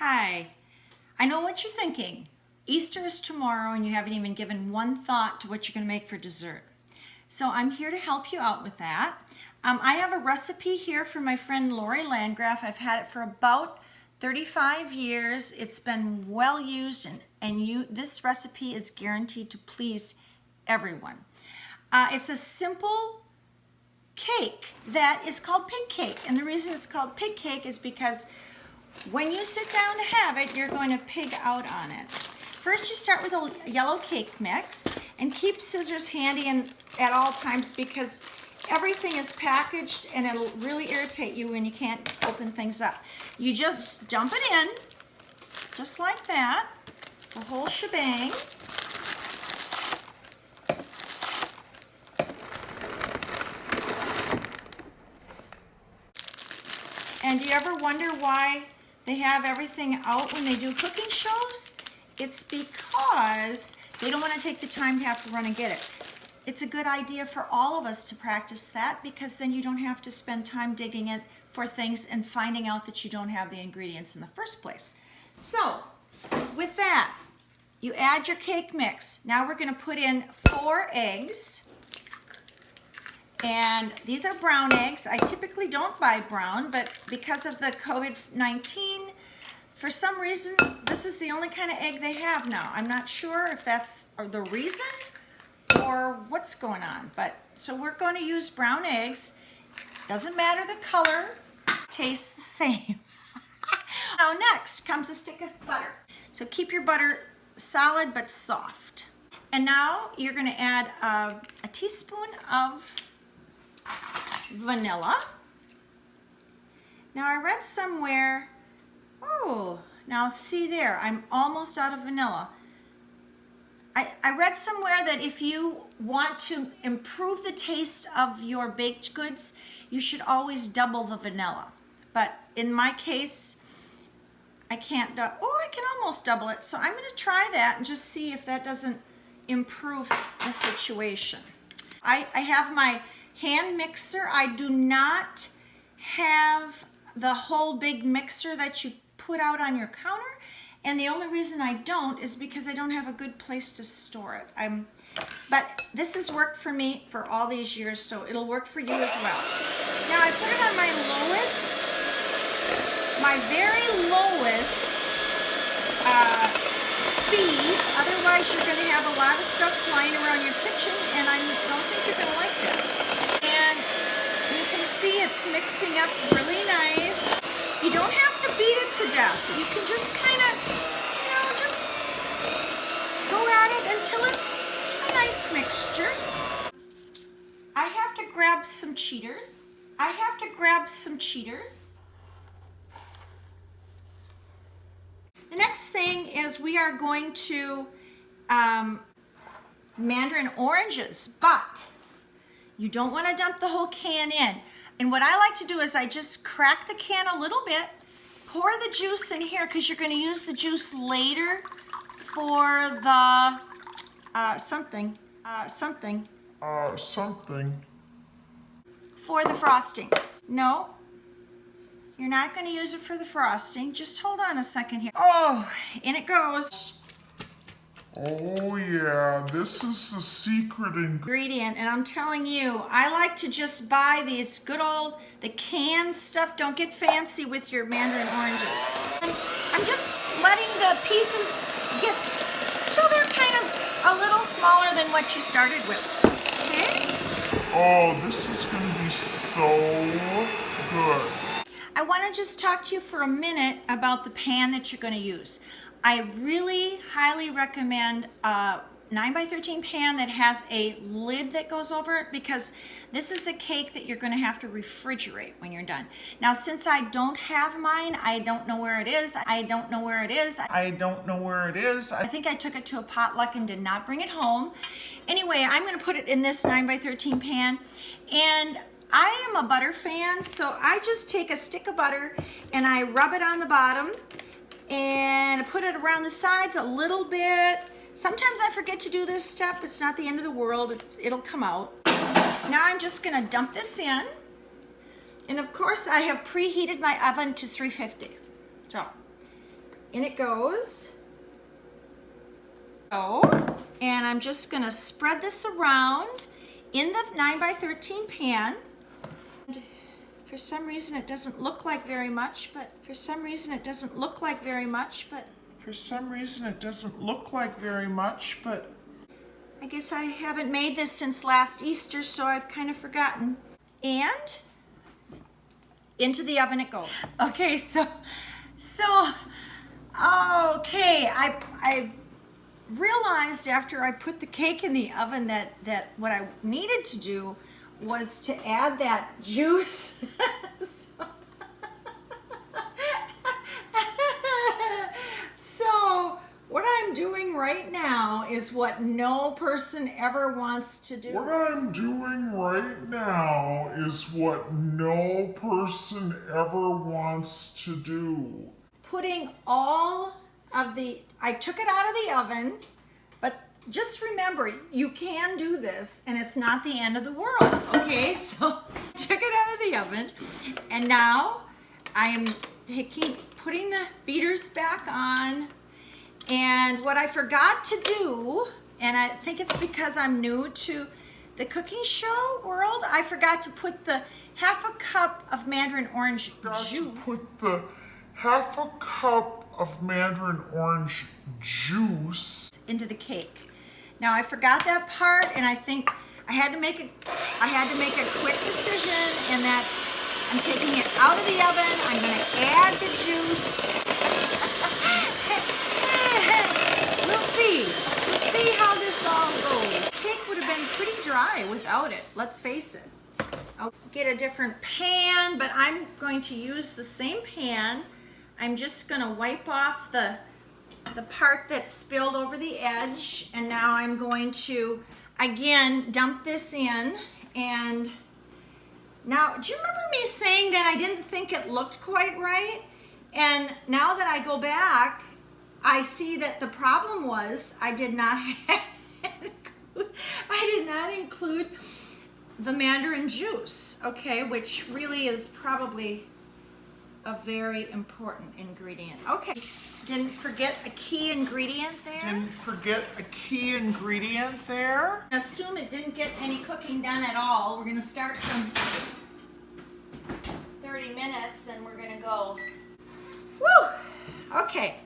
Hi. I know what you're thinking. Easter is tomorrow and you haven't even given one thought to what you're going to make for dessert. So I'm here to help you out with that. I have a recipe here from my friend Lori Landgraf. I've had it for about 35 years. It's been well used and this recipe is guaranteed to please everyone. It's a simple cake that is called pig cake. And the reason it's called pig cake is because when you sit down to have it, you're going to pig out on it. First, you start with a yellow cake mix and keep scissors handy at all times because everything is packaged and it'll really irritate you when you can't open things up. You just dump it in, just like that, the whole shebang. And do you ever wonder why they have everything out when they do cooking shows? It's because they don't want to take the time to have to run and get it. It's a good idea for all of us to practice that because then you don't have to spend time digging it for things and finding out that you don't have the ingredients in the first place. So, with that, you add your cake mix. Now we're going to put in 4 eggs. And these are brown eggs. I typically don't buy brown, but because of the COVID-19, for some reason, this is the only kind of egg they have now. I'm not sure if that's the reason or what's going on, but so we're going to use brown eggs. Doesn't matter the color, tastes the same. Now next comes a stick of butter. So keep your butter solid but soft. And now you're going to add a teaspoon of vanilla. Now I read somewhere, now see there, I'm almost out of vanilla. I read somewhere that if you want to improve the taste of your baked goods, you should always double the vanilla. But in my case, I can't, I can almost double it. So I'm gonna try that and just see if that doesn't improve the situation. I have my hand mixer. I do not have the whole big mixer that you put out on your counter, and the only reason I don't is because I don't have a good place to store it. But this has worked for me for all these years, so it'll work for you as well. Now I put it on my very lowest speed, otherwise you're going to have a lot of stuff flying around your kitchen, and I don't think you're going to like that. You can see it's mixing up really nice. You don't have to beat it to death. You can just kind of, just go at it until it's a nice mixture. I have to grab some cheaters. The next thing is we are going to mandarin oranges, but you don't want to dump the whole can in. And what I like to do is I just crack the can a little bit, pour the juice in here because you're going to use the juice later for the something. For the frosting. No, you're not going to use it for the frosting. Just hold on a second here. Oh, in it goes. Oh yeah, this is the secret ingredient, and I'm telling you, I like to just buy these good old, the canned stuff. Don't get fancy with your mandarin oranges. And I'm just letting the pieces get till they're kind of a little smaller than what you started with. Okay? Oh, this is going to be so good. I want to just talk to you for a minute about the pan that you're going to use. I really highly recommend a 9x13 pan that has a lid that goes over it because this is a cake that you're going to have to refrigerate when you're done. Now, since I don't have mine, I don't know where it is. I think I took it to a potluck and did not bring it home. Anyway, I'm going to put it in this 9x13 pan, and I am a butter fan, so I just take a stick of butter and I rub it on the bottom and I put it around the sides a little bit. Sometimes I forget to do this step. It's not the end of the world. It'll come out. Now I'm just going to dump this in. And of course I have preheated my oven to 350. So In it goes. Oh, and I'm just gonna spread this around in the 9x13 pan. And for some reason it doesn't look like very much, but for some reason it doesn't look like very much, but For some reason, it doesn't look like very much, but I guess I haven't made this since last Easter, so I've kind of forgotten. And into the oven it goes. Okay, okay, I realized after I put the cake in the oven that what I needed to do was to add that juice. So what I'm doing right now is what no person ever wants to do. what I'm doing right now is what no person ever wants to do. Putting all of I took it out of the oven, but just remember, you can do this and it's not the end of the world, okay? So I took it out of the oven and now I am putting the beaters back on. And what I forgot to do, and I think it's because I'm new to the cooking show world, I forgot to put the half a cup of mandarin orange juice. Put the half a cup of mandarin orange juice Into the cake. Now I forgot that part, and I think I had to make a quick decision, and that's I'm taking it out of the oven. I'm going to add the juice. We'll see how this all goes. Cake would have been pretty dry without it. Let's face it. I'll get a different pan, but I'm going to use the same pan. I'm just going to wipe off the part that spilled over the edge, and now I'm going to again dump this in. And now, do you remember me saying that I didn't think it looked quite right? And now that I go back, I see that the problem was I did not include the mandarin juice, okay, which really is probably a very important ingredient. Okay, didn't forget a key ingredient there. Assume it didn't get any cooking done at all. We're gonna start from 30 minutes and we're gonna go. Woo! Okay.